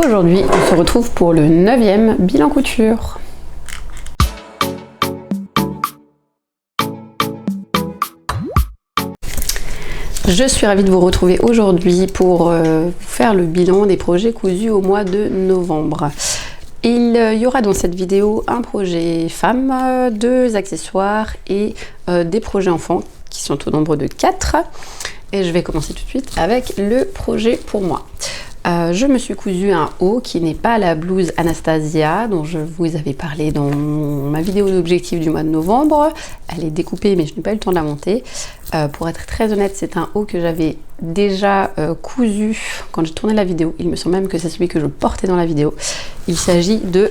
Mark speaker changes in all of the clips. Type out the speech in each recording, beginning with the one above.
Speaker 1: Aujourd'hui, on se retrouve pour le 9e bilan couture. Je suis ravie de vous retrouver aujourd'hui pour vous faire le bilan des projets cousus au mois de novembre. Il y aura dans cette vidéo un projet femme, 2 accessoires et des projets enfants qui sont au nombre de 4. Et je vais commencer tout de suite avec le projet pour moi. Je me suis cousu un haut qui n'est pas la blouse Anastasia dont je vous avais parlé dans ma vidéo d'objectif du mois de novembre. Elle est découpée mais je n'ai pas eu le temps de la monter. Pour être très honnête, c'est un haut que j'avais déjà cousu quand j'ai tourné la vidéo. Il me semble même que c'est celui que je portais dans la vidéo. Il s'agit de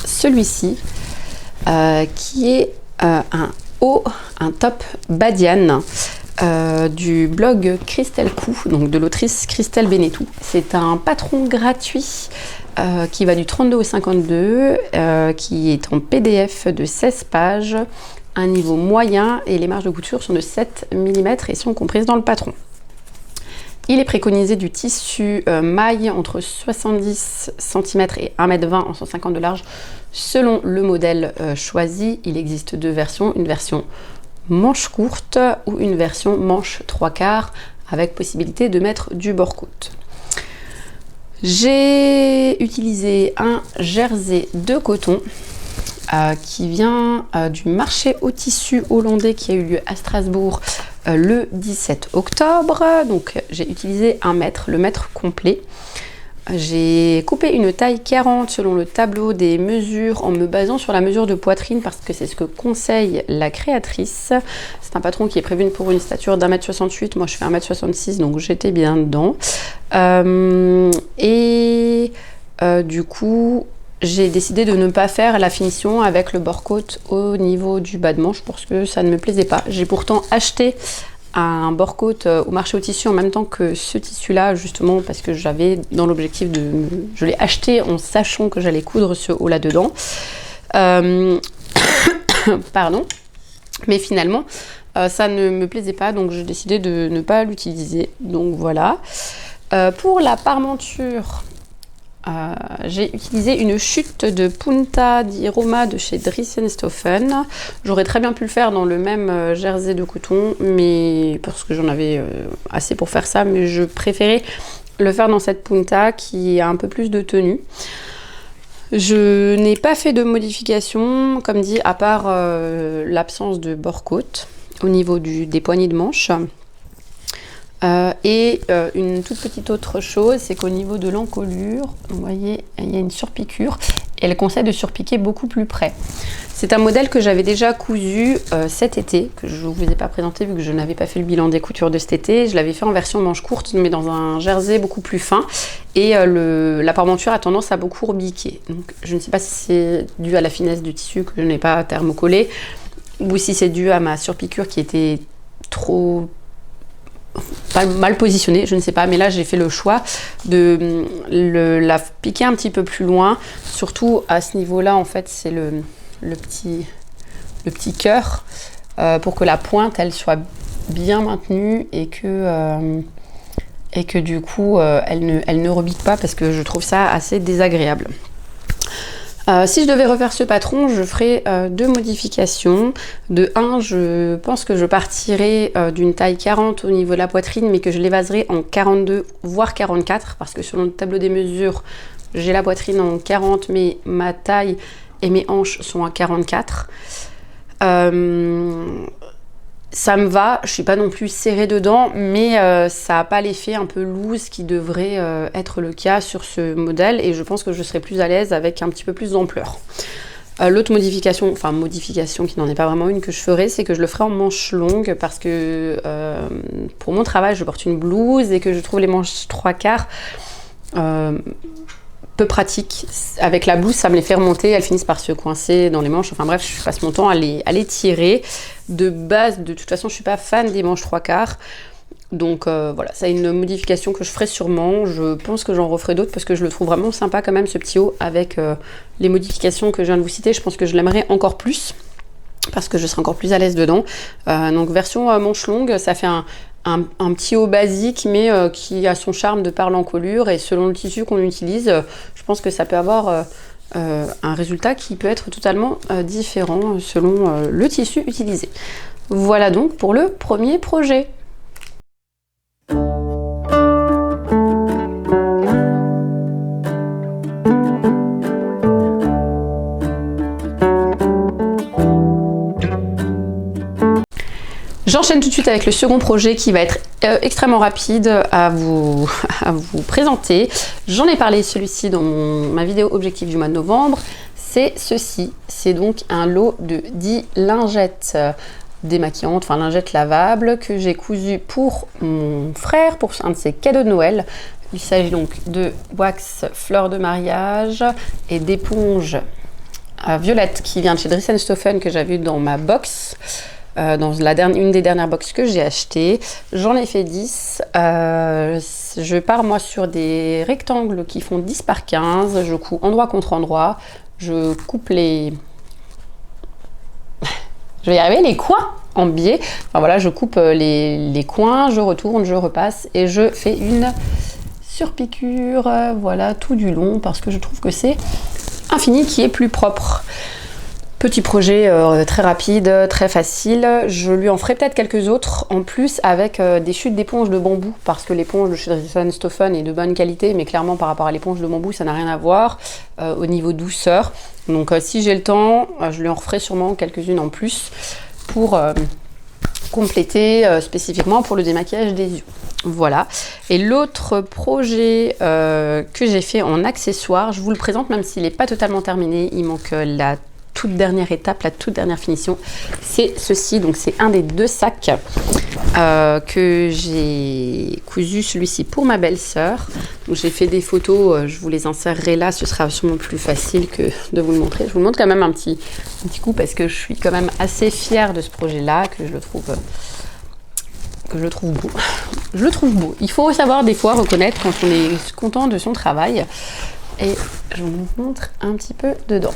Speaker 1: celui-ci qui est un haut, un top badiane. Du blog Christelle Cou, donc de l'autrice Christelle Benetou. C'est un patron gratuit qui va du 32 au 52, qui est en PDF de 16 pages, un niveau moyen et les marges de couture sont de 7 mm et sont comprises dans le patron. Il est préconisé du tissu maille entre 70 cm et 1,20 m en 150 de large selon le modèle choisi. Il existe 2 versions, une version manche courte ou une version manche 3/4 avec possibilité de mettre du bord-côte. J'ai utilisé un jersey de coton qui vient du marché au tissu hollandais qui a eu lieu à Strasbourg le 17 octobre. Donc j'ai utilisé 1 mètre, le mètre complet. J'ai coupé une taille 40 selon le tableau des mesures en me basant sur la mesure de poitrine parce que c'est ce que conseille la créatrice. C'est un patron qui est prévu pour une stature d'1,68 m. Moi je fais 1,66 m donc j'étais bien dedans. Du coup j'ai décidé de ne pas faire la finition avec le bord-côte au niveau du bas de manche parce que ça ne me plaisait pas. J'ai pourtant acheté un bord-côte au marché au tissu en même temps que ce tissu là justement parce que j'avais dans l'objectif de... Je l'ai acheté en sachant que j'allais coudre ce haut là dedans. Pardon. Mais finalement ça ne me plaisait pas donc j'ai décidé de ne pas l'utiliser. Donc voilà. Pour la parmenture, j'ai utilisé une chute de Punta di Roma de chez Dries&Stoffen. J'aurais très bien pu le faire dans le même jersey de coton, mais parce que j'en avais assez pour faire ça, mais je préférais le faire dans cette Punta qui a un peu plus de tenue. Je n'ai pas fait de modification, comme dit, à part l'absence de bord-côte au niveau des poignées de manche. Une toute petite autre chose, c'est qu'au niveau de l'encolure, vous voyez, il y a une surpiqûre et elle conseille de surpiquer beaucoup plus près. C'est un modèle que j'avais déjà cousu cet été, que je ne vous ai pas présenté vu que je n'avais pas fait le bilan des coutures de cet été. Je l'avais fait en version manche courte, mais dans un jersey beaucoup plus fin. Et la parmenture a tendance à beaucoup rebiquer. Donc, je ne sais pas si c'est dû à la finesse du tissu que je n'ai pas thermocollé, ou si c'est dû à ma surpiqûre qui était trop... mal positionnée, je ne sais pas, mais là j'ai fait le choix de la piquer un petit peu plus loin, surtout à ce niveau là en fait c'est le petit cœur pour que la pointe elle soit bien maintenue et que du coup elle ne rebique pas parce que je trouve ça assez désagréable. Si je devais refaire ce patron, je ferais 2 modifications. De 1, je pense que je partirais d'une taille 40 au niveau de la poitrine, mais que je l'évaserai en 42, voire 44, parce que selon le tableau des mesures, j'ai la poitrine en 40, mais ma taille et mes hanches sont à 44. Ça me va, je suis pas non plus serrée dedans, mais ça n'a pas l'effet un peu loose qui devrait être le cas sur ce modèle et je pense que je serai plus à l'aise avec un petit peu plus d'ampleur. L'autre modification, enfin modification qui n'en est pas vraiment une que je ferai, c'est que je le ferai en manches longues parce que pour mon travail je porte une blouse et que je trouve les manches 3/4 peu pratique. Avec la blouse, ça me les fait remonter, elles finissent par se coincer dans les manches. Enfin bref, je passe mon temps à les tirer. De base, de toute façon, je suis pas fan des manches 3/4. Donc voilà, c'est une modification que je ferai sûrement. Je pense que j'en referai d'autres parce que je le trouve vraiment sympa quand même, ce petit haut, avec les modifications que je viens de vous citer. Je pense que je l'aimerais encore plus parce que je serai encore plus à l'aise dedans. Donc version manche longue, ça fait un petit haut basique, mais qui a son charme de par l'encolure. Et selon le tissu qu'on utilise, je pense que ça peut avoir un résultat qui peut être totalement différent selon le tissu utilisé. Voilà donc pour le premier projet. J'enchaîne tout de suite avec le second projet qui va être extrêmement rapide à vous présenter. J'en ai parlé celui-ci dans ma vidéo objectif du mois de novembre. C'est ceci, c'est donc un lot de 10 lingettes démaquillantes, enfin lingettes lavables que j'ai cousues pour mon frère, pour un de ses cadeaux de Noël. Il s'agit donc de wax fleur de mariage et d'éponge violette qui vient de chez Dries & Stoffen que j'avais vu dans ma box. Dans une des dernières boxes que j'ai achetées. J'en ai fait 10. Je pars moi sur des rectangles qui font 10 par 15. Je couds endroit contre endroit. Je coupe les... Je vais y arriver, les coins en biais. Enfin voilà, je coupe les coins, je retourne, je repasse et je fais une surpiqûre, voilà, tout du long parce que je trouve que c'est un fini qui est plus propre. Petit projet très rapide, très facile. Je lui en ferai peut-être quelques autres en plus avec des chutes d'éponge de bambou parce que l'éponge de chez Dries & Stoffen est de bonne qualité, mais clairement par rapport à l'éponge de bambou, ça n'a rien à voir au niveau douceur. Donc si j'ai le temps, je lui en referai sûrement quelques-unes en plus pour compléter spécifiquement pour le démaquillage des yeux. Voilà. Et l'autre projet que j'ai fait en accessoire, je vous le présente même s'il n'est pas totalement terminé, il manque la toute dernière étape, la toute dernière finition, c'est ceci. Donc c'est un des 2 sacs que j'ai cousu, celui-ci pour ma belle-sœur. Donc j'ai fait des photos, je vous les insérerai là, ce sera sûrement plus facile que de vous le montrer. Je vous le montre quand même un petit coup parce que je suis quand même assez fière de ce projet-là, que je le trouve beau. Je le trouve beau. Il faut savoir des fois reconnaître quand on est content de son travail. Et je vous montre un petit peu dedans.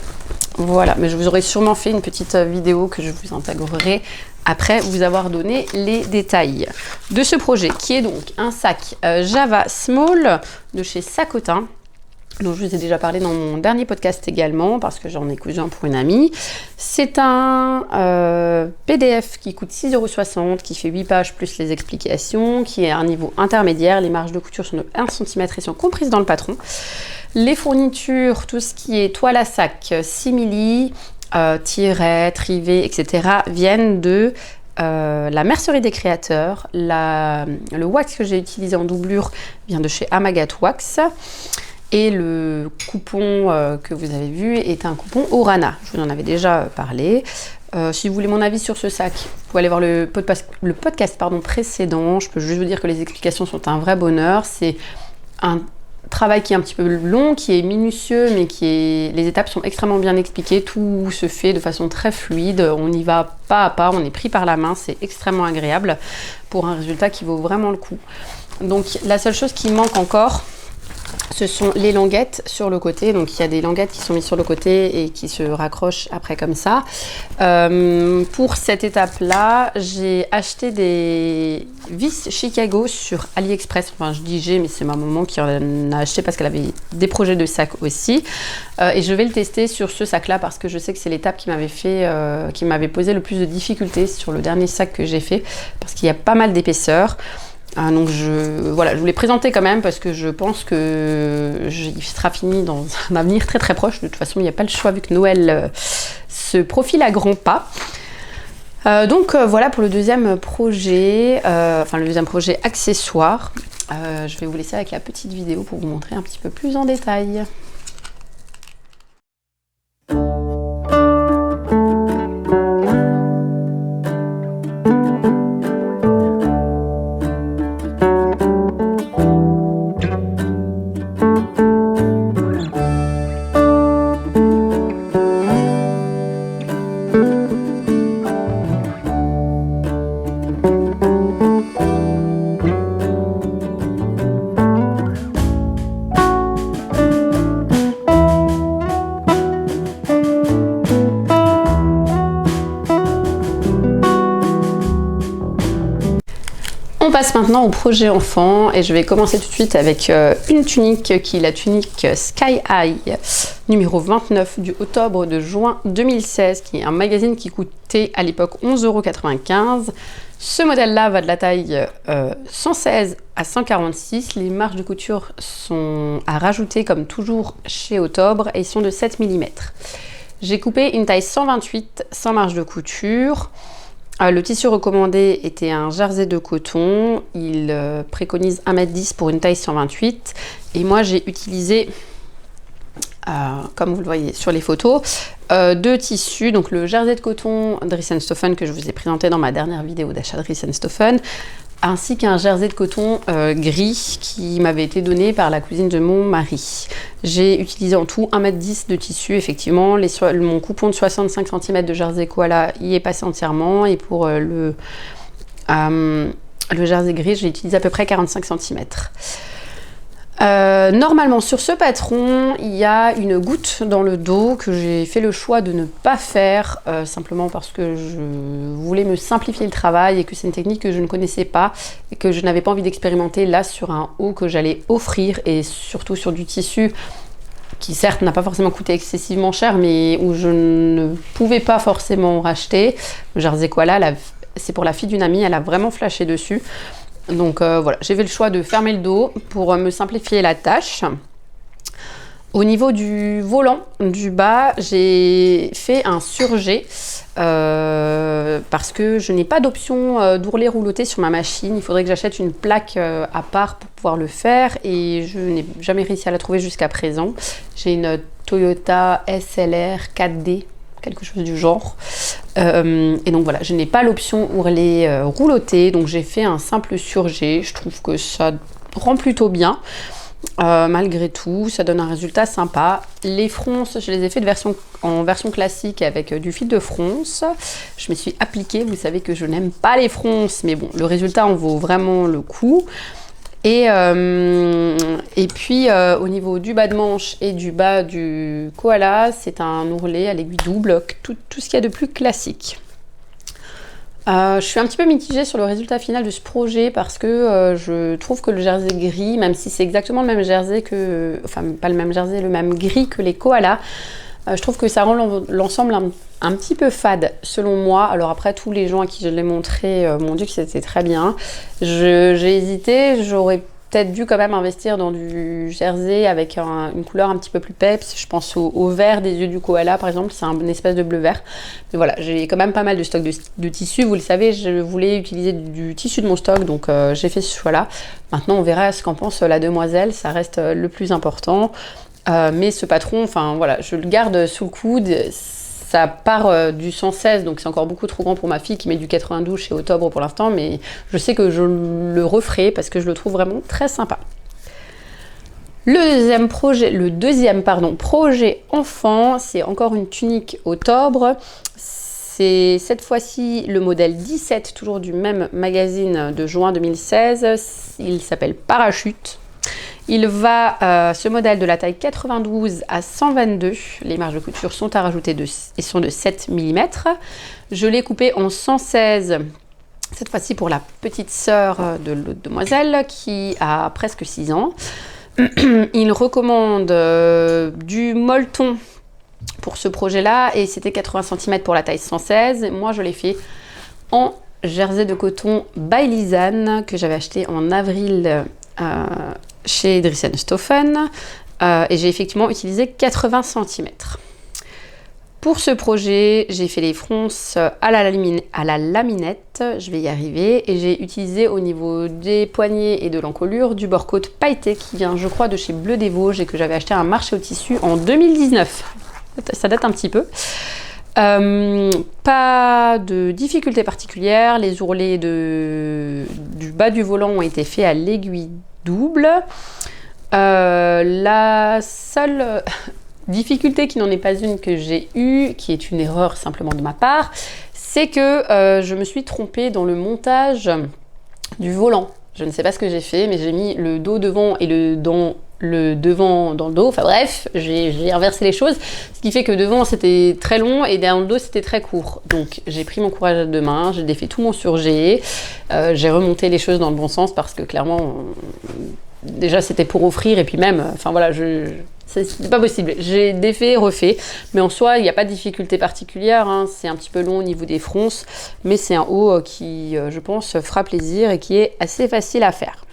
Speaker 1: Voilà, mais je vous aurais sûrement fait une petite vidéo que je vous intégrerai après vous avoir donné les détails de ce projet, qui est donc un sac Java Small de chez Sacotin, dont je vous ai déjà parlé dans mon dernier podcast également, parce que j'en ai cousu un pour une amie. C'est un PDF qui coûte 6,60 €, qui fait 8 pages plus les explications, qui est à un niveau intermédiaire. Les marges de couture sont de 1 cm et sont comprises dans le patron. Les fournitures, tout ce qui est toile à sac, simili, tirets, trivets, etc. viennent de la mercerie des créateurs. Le wax que j'ai utilisé en doublure vient de chez Amagat Wax. Et le coupon que vous avez vu est un coupon Orana. Je vous en avais déjà parlé. Si vous voulez mon avis sur ce sac, vous pouvez aller voir le podcast précédent. Je peux juste vous dire que les explications sont un vrai bonheur. C'est un travail qui est un petit peu long, qui est minutieux, mais les étapes sont extrêmement bien expliquées. Tout se fait de façon très fluide. On y va pas à pas, on est pris par la main. C'est extrêmement agréable pour un résultat qui vaut vraiment le coup. Donc la seule chose qui manque encore, ce sont les languettes sur le côté. Donc il y a des languettes qui sont mises sur le côté et qui se raccrochent après comme ça. Pour cette étape-là, j'ai acheté des vis Chicago sur AliExpress. Enfin, je dis j'ai, mais c'est ma maman qui en a acheté parce qu'elle avait des projets de sac aussi. Et je vais le tester sur ce sac-là parce que je sais que c'est l'étape qui m'avait posé le plus de difficultés sur le dernier sac que j'ai fait parce qu'il y a pas mal d'épaisseur. Donc voilà, je vous l'ai présenté quand même parce que je pense que il sera fini dans un avenir très très proche. De toute façon, il n'y a pas le choix vu que Noël se profile à grands pas. Donc voilà pour le deuxième projet, le deuxième projet accessoire. Je vais vous laisser avec la petite vidéo pour vous montrer un petit peu plus en détail. passe maintenant au projet enfant et je vais commencer tout de suite avec une tunique qui est la tunique Sky High numéro 29 du octobre de juin 2016, qui est un magazine qui coûtait à l'époque 11,95 €. Ce modèle-là va de la taille 116 à 146. Les marges de couture sont à rajouter comme toujours chez Octobre et ils sont de 7 mm. J'ai coupé une taille 128 sans marge de couture. Le tissu recommandé était un jersey de coton. Il préconise 1,10 m pour une taille 128. Et moi j'ai utilisé, comme vous le voyez sur les photos, deux tissus. Donc le jersey de coton Dries & Stoffen que je vous ai présenté dans ma dernière vidéo d'achat de Dries & Stoffen, ainsi qu'un jersey de coton gris qui m'avait été donné par la cousine de mon mari. J'ai utilisé en tout 1,10 m de tissu. Effectivement, mon coupon de 65 cm de jersey koala y est passé entièrement, et pour le jersey gris, j'ai utilisé à peu près 45 cm. Normalement sur ce patron il y a une goutte dans le dos que j'ai fait le choix de ne pas faire, simplement parce que je voulais me simplifier le travail et que c'est une technique que je ne connaissais pas et que je n'avais pas envie d'expérimenter là sur un haut que j'allais offrir, et surtout sur du tissu qui certes n'a pas forcément coûté excessivement cher mais où je ne pouvais pas forcément racheter. Le jersey koala, c'est pour la fille d'une amie, elle a vraiment flashé dessus. Donc voilà, j'ai fait le choix de fermer le dos pour me simplifier la tâche. Au niveau du volant du bas, j'ai fait un surjet parce que je n'ai pas d'option d'ourlet rouloté sur ma machine. Il faudrait que j'achète une plaque à part pour pouvoir le faire et je n'ai jamais réussi à la trouver jusqu'à présent. J'ai une Toyota SLR 4D, quelque chose du genre, et donc voilà, je n'ai pas l'option ourlet rouloté, donc j'ai fait un simple surjet. Je trouve que ça rend plutôt bien, malgré tout ça donne un résultat sympa. Les fronces, je les ai fait en version classique avec du fil de fronce. Je me suis appliquée, vous savez que je n'aime pas les fronces, mais bon, le résultat en vaut vraiment le coup. Et puis au niveau du bas de manche et du bas du koala, c'est un ourlet à l'aiguille double, tout ce qu'il y a de plus classique. Je suis un petit peu mitigée sur le résultat final de ce projet parce que je trouve que le jersey gris, même si c'est exactement le même jersey que, enfin pas le même jersey, le même gris que les koalas, je trouve que ça rend l'ensemble un petit peu fade selon moi. Alors après, tous les gens à qui je l'ai montré m'ont dit que c'était très bien. J'ai hésité, j'aurais peut-être dû quand même investir dans du jersey avec une couleur un petit peu plus peps. Je pense au vert des yeux du koala par exemple, c'est un espèce de bleu vert. Mais voilà, j'ai quand même pas mal de stock de tissu. Vous le savez, je voulais utiliser du tissu de mon stock, donc j'ai fait ce choix-là. Maintenant, on verra ce qu'en pense la demoiselle, ça reste le plus important. Mais ce patron, enfin voilà, je le garde sous le coude. Ça part du 116, donc c'est encore beaucoup trop grand pour ma fille qui met du 92 chez Octobre pour l'instant, mais je sais que je le referai parce que je le trouve vraiment très sympa. Le deuxième projet enfant, c'est encore une tunique Octobre. C'est cette fois-ci le modèle 17, toujours du même magazine de juin 2016. Il s'appelle Parachute. Il va, ce modèle, de la taille 92 à 122. Les marges de couture sont à rajouter et sont de 7 mm. Je l'ai coupé en 116, cette fois-ci pour la petite sœur de l'autre demoiselle qui a presque 6 ans. Il recommande du molleton pour ce projet-là et c'était 80 cm pour la taille 116. Moi, je l'ai fait en jersey de coton by Lisanne que j'avais acheté en avril chez Dries & Stoffen, et j'ai effectivement utilisé 80 cm. Pour ce projet, j'ai fait les fronces à la laminette, je vais y arriver, et j'ai utilisé au niveau des poignets et de l'encolure du bord-côte pailleté qui vient, je crois, de chez Bleu des Vosges et que j'avais acheté à un marché au tissu en 2019. Ça date un petit peu. Pas de difficultés particulières, les ourlets du bas du volant ont été faits à l'aiguille double. La seule difficulté, qui n'en est pas une, que j'ai eue, qui est une erreur simplement de ma part, c'est que je me suis trompée dans le montage du volant. Je ne sais pas ce que j'ai fait, mais j'ai mis le dos devant et le dos le devant dans le dos. Enfin bref, j'ai inversé les choses. Ce qui fait que devant c'était très long et dans le dos c'était très court. Donc j'ai pris mon courage à deux mains, j'ai défait tout mon surgé, j'ai remonté les choses dans le bon sens parce que clairement, déjà c'était pour offrir et puis même, enfin voilà, c'était pas possible. J'ai défait, refait, mais en soi, il n'y a pas de difficulté particulière. Hein. C'est un petit peu long au niveau des fronces, mais c'est un haut qui, je pense, fera plaisir et qui est assez facile à faire.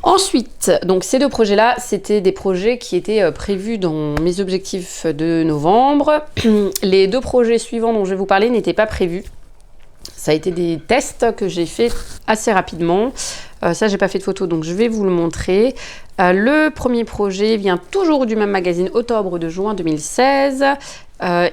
Speaker 1: Ensuite, donc ces deux projets-là, c'était des projets qui étaient prévus dans mes objectifs de novembre. Les deux projets suivants dont je vais vous parler n'étaient pas prévus. Ça a été des tests que j'ai fait assez rapidement. Ça, j'ai pas fait de photo, donc je vais vous le montrer. Le premier projet vient toujours du même magazine Octobre de juin 2016.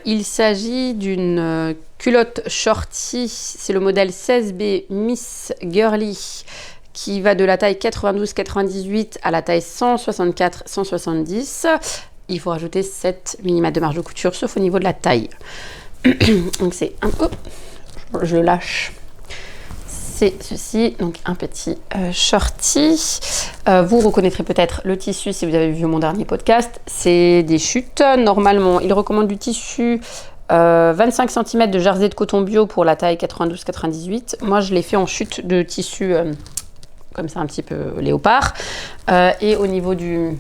Speaker 1: Il s'agit d'une culotte shorty. C'est le modèle 16B Miss Girly qui va de la taille 92-98 à la taille 164-170. Il faut rajouter 7 mm de marge de couture, sauf au niveau de la taille. Donc c'est un peu... Je le lâche. C'est ceci, donc un petit shorty. Vous reconnaîtrez peut-être le tissu si vous avez vu mon dernier podcast. C'est des chutes. Normalement, il recommande du tissu 25 cm de jersey de coton bio pour la taille 92-98. Moi, je l'ai fait en chute de tissu comme ça, un petit peu léopard. Et au niveau du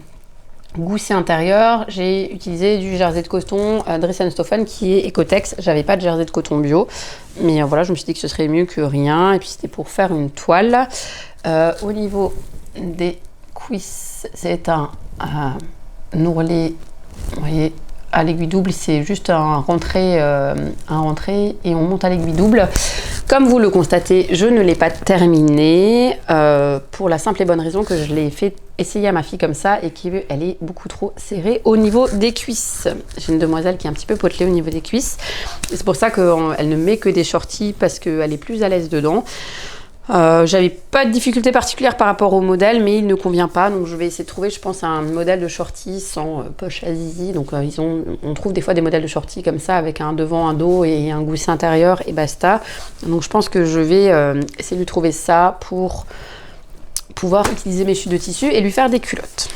Speaker 1: gousset intérieur, j'ai utilisé du jersey de coton Dress & Stoffen qui est Ecotex. J'avais pas de jersey de coton bio, mais voilà, je me suis dit que ce serait mieux que rien. Et puis c'était pour faire une toile. Au niveau des cuisses, c'est un ourlet, vous voyez, à l'aiguille double. C'est juste un rentré et on monte à l'aiguille double. Comme vous le constatez, je ne l'ai pas terminé pour la simple et bonne raison que je l'ai fait essayer à ma fille comme ça et qu'elle est beaucoup trop serrée au niveau des cuisses. J'ai une demoiselle qui est un petit peu potelée au niveau des cuisses. C'est pour ça qu'elle ne met que des shorties parce qu'elle est plus à l'aise dedans. J'avais pas de difficulté particulière par rapport au modèle, mais il ne convient pas, donc je vais essayer de trouver, je pense, un modèle de shorty sans poche à zizi. Donc on trouve des fois des modèles de shorty comme ça avec un devant, un dos et un gousset intérieur et basta. Donc je pense que je vais essayer de trouver ça pour pouvoir utiliser mes chutes de tissu et lui faire des culottes.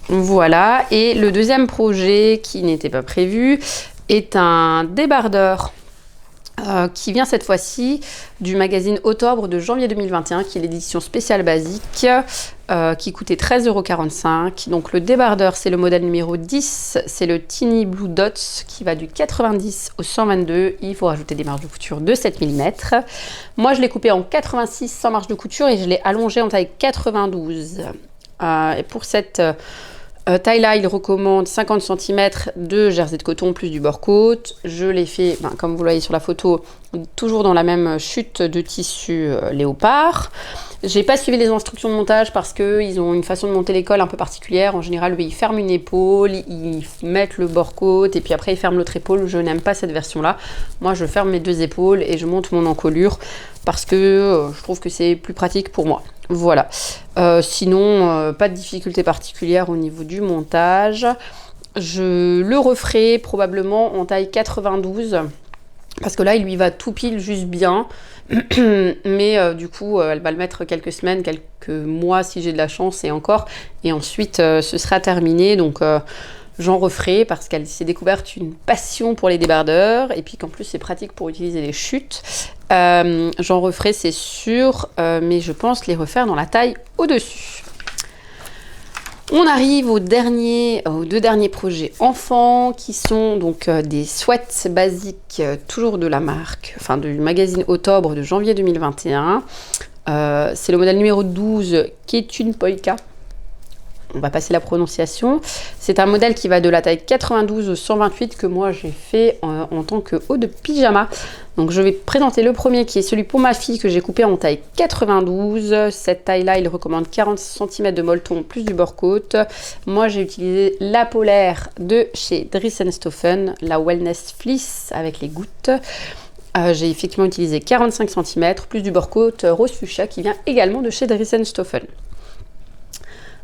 Speaker 1: Voilà. Et le deuxième projet qui n'était pas prévu est un débardeur qui vient cette fois-ci du magazine Octobre de janvier 2021, qui est l'édition spéciale basique, qui coûtait 13,45 €. Donc le débardeur, c'est le modèle numéro 10, c'est le Teeny Blue Dots, qui va du 90 au 122. Il faut rajouter des marges de couture de 7 mm. Moi, je l'ai coupé en 86 sans marge de couture et je l'ai allongé en taille 92. Et pour cette... taille-là, il recommande 50 cm de jersey de coton plus du bord-côte. Je l'ai fait, comme vous le voyez sur la photo, toujours dans la même chute de tissu léopard. J'ai pas suivi les instructions de montage parce qu'ils ont une façon de monter les cols un peu particulière. En général, ils ferment une épaule, ils mettent le bord-côte et puis après ils ferment l'autre épaule. Je n'aime pas cette version-là. Moi, je ferme mes deux épaules et je monte mon encolure parce que je trouve que c'est plus pratique pour moi. Voilà. Sinon, pas de difficulté particulière au niveau du montage. Je le referai probablement en taille 92 parce que là, il lui va tout pile juste bien. Mais du coup, elle va le mettre quelques semaines, quelques mois si j'ai de la chance et encore. Et ensuite, ce sera terminé. Donc, j'en referai parce qu'elle s'est découverte une passion pour les débardeurs et puis qu'en plus, c'est pratique pour utiliser les chutes. J'en referai, c'est sûr, mais je pense les refaire dans la taille au-dessus. On arrive aux deux derniers projets enfants qui sont donc des sweats basiques, toujours de la marque, enfin du magazine Octobre de janvier 2021. C'est le modèle numéro 12 qui est une polka. On va passer la prononciation. C'est un modèle qui va de la taille 92 au 128 que moi j'ai fait en tant que haut de pyjama. Donc je vais présenter le premier qui est celui pour ma fille que j'ai coupé en taille 92. Cette taille-là, il recommande 40 cm de molleton plus du bord-côte. Moi j'ai utilisé la polaire de chez Dress & Stoffen, la Wellness Fleece avec les gouttes. J'ai effectivement utilisé 45 cm plus du bord-côte rose fuchsia qui vient également de chez Dress & Stoffen.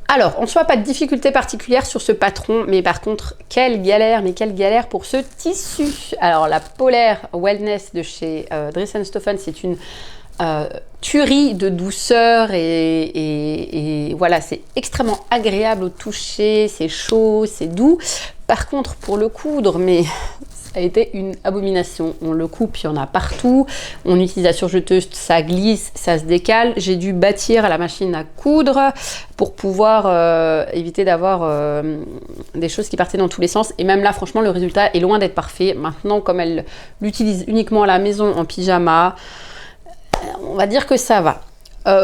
Speaker 1: Alors, en soi, pas de difficulté particulière sur ce patron, mais par contre, quelle galère pour ce tissu. Alors, la polaire Wellness de chez Dress & Stoffen, c'est une tuerie de douceur et voilà, c'est extrêmement agréable au toucher, c'est chaud, c'est doux. Par contre, pour le coudre, mais ça a été une abomination. On le coupe, il y en a partout. On utilise la surjeteuse, ça glisse, ça se décale. J'ai dû bâtir à la machine à coudre pour pouvoir éviter d'avoir des choses qui partaient dans tous les sens. Et même là, franchement, le résultat est loin d'être parfait. Maintenant, comme elle l'utilise uniquement à la maison en pyjama, on va dire que ça va.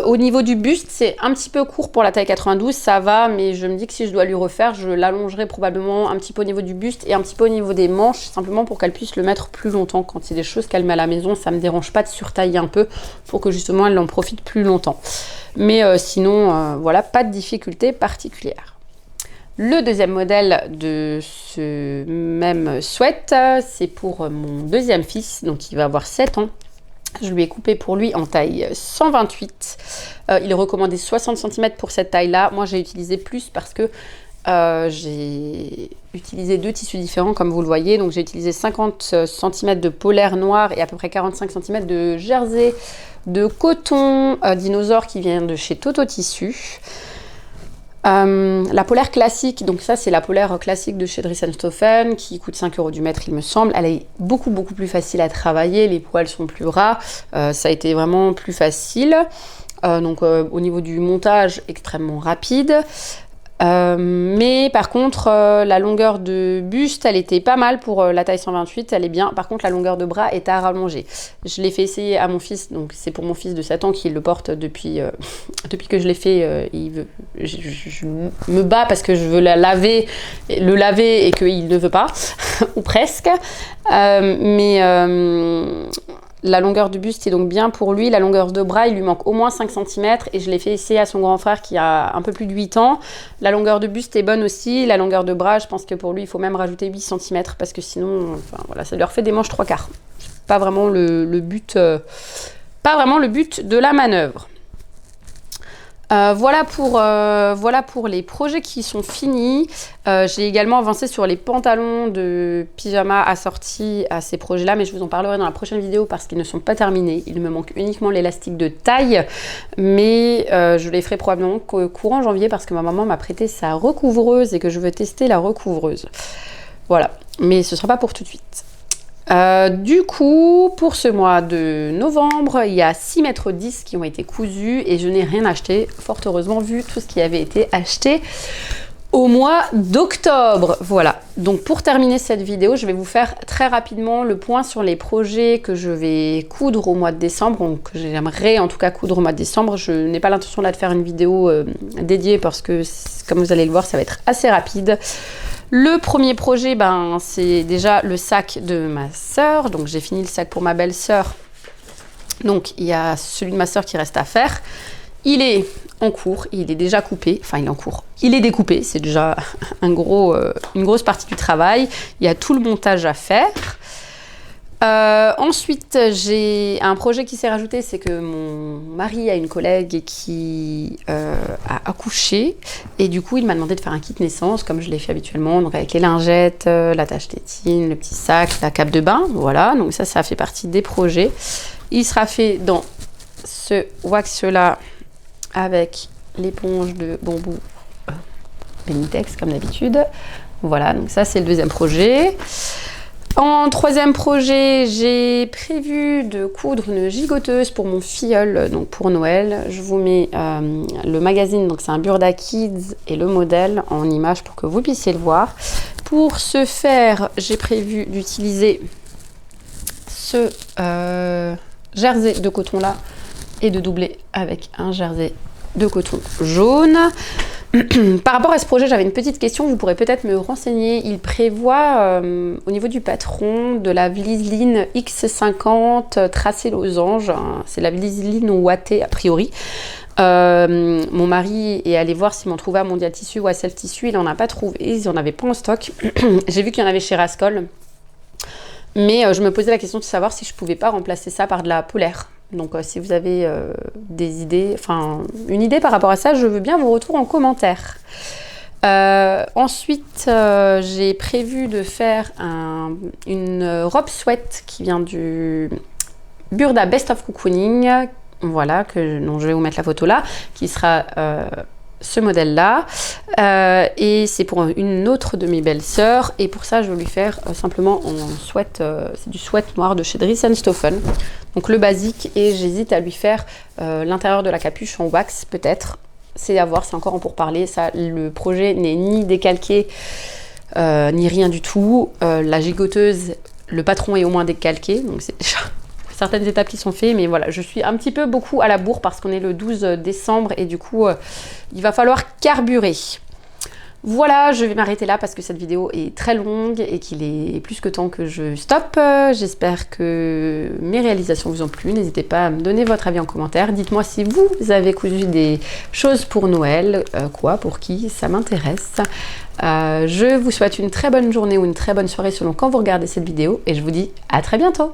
Speaker 1: Au niveau du buste, c'est un petit peu court pour la taille 92, ça va, mais je me dis que si je dois lui refaire, je l'allongerai probablement un petit peu au niveau du buste et un petit peu au niveau des manches, simplement pour qu'elle puisse le mettre plus longtemps. Quand c'est des choses qu'elle met à la maison, ça me dérange pas de surtailler un peu pour que justement elle en profite plus longtemps. Mais sinon, voilà, pas de difficulté particulière. Le deuxième modèle de ce même sweat, c'est pour mon deuxième fils, donc il va avoir 7 ans. Je lui ai coupé pour lui en taille 128. Il est recommandé 60 cm pour cette taille-là. Moi, j'ai utilisé plus parce que j'ai utilisé 2 tissus différents, comme vous le voyez. Donc, j'ai utilisé 50 cm de polaire noir et à peu près 45 cm de jersey de coton dinosaure qui vient de chez Toto Tissu. La polaire classique, donc ça c'est la polaire classique de chez Dries & Stoffen qui coûte 5 € du mètre il me semble. Elle est beaucoup plus facile à travailler, les poils sont plus ras, ça a été vraiment plus facile. Au niveau du montage extrêmement rapide. Mais par contre la longueur de buste elle était pas mal pour la taille 128, elle est bien. Par contre la longueur de bras est à rallonger. Je l'ai fait essayer à mon fils, donc c'est pour mon fils de 7 ans qui le porte depuis que je l'ai fait. Je me bats parce que je veux le laver et qu'il ne veut pas ou presque. La longueur du buste est donc bien pour lui. La longueur de bras, il lui manque au moins 5 cm et je l'ai fait essayer à son grand frère qui a un peu plus de 8 ans. La longueur de buste est bonne aussi. La longueur de bras, je pense que pour lui, il faut même rajouter 8 cm parce que sinon, enfin, voilà, ça lui refait des manches 3/4. C'est pas vraiment le but de la manœuvre. Voilà pour les projets qui sont finis. J'ai également avancé sur les pantalons de pyjama assortis à ces projets-là, mais je vous en parlerai dans la prochaine vidéo parce qu'ils ne sont pas terminés. Il me manque uniquement l'élastique de taille, mais je les ferai probablement courant janvier parce que ma maman m'a prêté sa recouvreuse et que je veux tester la recouvreuse. Voilà, mais ce ne sera pas pour tout de suite. Du coup, pour ce mois de novembre, il y a 6 mètres 10 qui ont été cousus et je n'ai rien acheté, fort heureusement, vu tout ce qui avait été acheté au mois d'octobre. Voilà, donc pour terminer cette vidéo, je vais vous faire très rapidement le point sur les projets que je vais coudre au mois de décembre, donc que j'aimerais en tout cas coudre au mois de décembre. Je n'ai pas l'intention là de faire une vidéo dédiée parce que, comme vous allez le voir, ça va être assez rapide. Le premier projet, c'est déjà le sac de ma sœur. Donc j'ai fini le sac pour ma belle-sœur. Donc il y a celui de ma sœur qui reste à faire. Il est en cours, il est déjà coupé. Enfin, il est en cours. Il est découpé, c'est déjà une grosse partie du travail. Il y a tout le montage à faire. Ensuite, j'ai un projet qui s'est rajouté, c'est que mon mari a une collègue qui a accouché et du coup il m'a demandé de faire un kit naissance comme je l'ai fait habituellement, donc avec les lingettes, la tache tétine, le petit sac, la cape de bain, voilà, donc ça fait partie des projets. Il sera fait dans ce wax là avec l'éponge de bambou Benitex comme d'habitude, voilà, donc ça c'est le deuxième projet. En troisième projet, j'ai prévu de coudre une gigoteuse pour mon filleul, donc pour Noël. Je vous mets le magazine, donc c'est un Burda Kids, et le modèle en image pour que vous puissiez le voir. Pour ce faire, j'ai prévu d'utiliser ce jersey de coton là et de doubler avec un jersey de coton jaune. Par rapport à ce projet, j'avais une petite question, vous pourrez peut-être me renseigner. Il prévoit au niveau du patron de la Vliseline X50 tracé losange. C'est la Vliseline ouatée a priori. Mon mari est allé voir s'il m'en trouvait à Mondial Tissu ou à Self Tissu. Il n'en a pas trouvé, ils n'en avaient pas en stock. J'ai vu qu'il y en avait chez Rascol. Mais je me posais la question de savoir si je pouvais pas remplacer ça par de la polaire. Donc si vous avez des idées, enfin une idée par rapport à ça, je veux bien vos retours en commentaire. Ensuite, j'ai prévu de faire une robe sweat qui vient du Burda Best of Cocooning, voilà, dont je vais vous mettre la photo là, qui sera ce modèle-là. Et c'est pour une autre de mes belles-sœurs. Et pour ça, je vais lui faire simplement en sweat, c'est du sweat noir de chez Dries & Stoffen. Donc le basique, et j'hésite à lui faire l'intérieur de la capuche en wax peut-être. C'est à voir, c'est encore en pourparlers. Ça, le projet n'est ni décalqué, ni rien du tout. La gigoteuse, le patron est au moins décalqué, donc c'est déjà certaines étapes qui sont faites, mais voilà, je suis un petit peu beaucoup à la bourre parce qu'on est le 12 décembre et du coup, il va falloir carburer. Voilà, je vais m'arrêter là parce que cette vidéo est très longue et qu'il est plus que temps que je stoppe. J'espère que mes réalisations vous ont plu. N'hésitez pas à me donner votre avis en commentaire. Dites-moi si vous avez cousu des choses pour Noël, quoi, pour qui, ça m'intéresse. Je vous souhaite une très bonne journée ou une très bonne soirée selon quand vous regardez cette vidéo et je vous dis à très bientôt.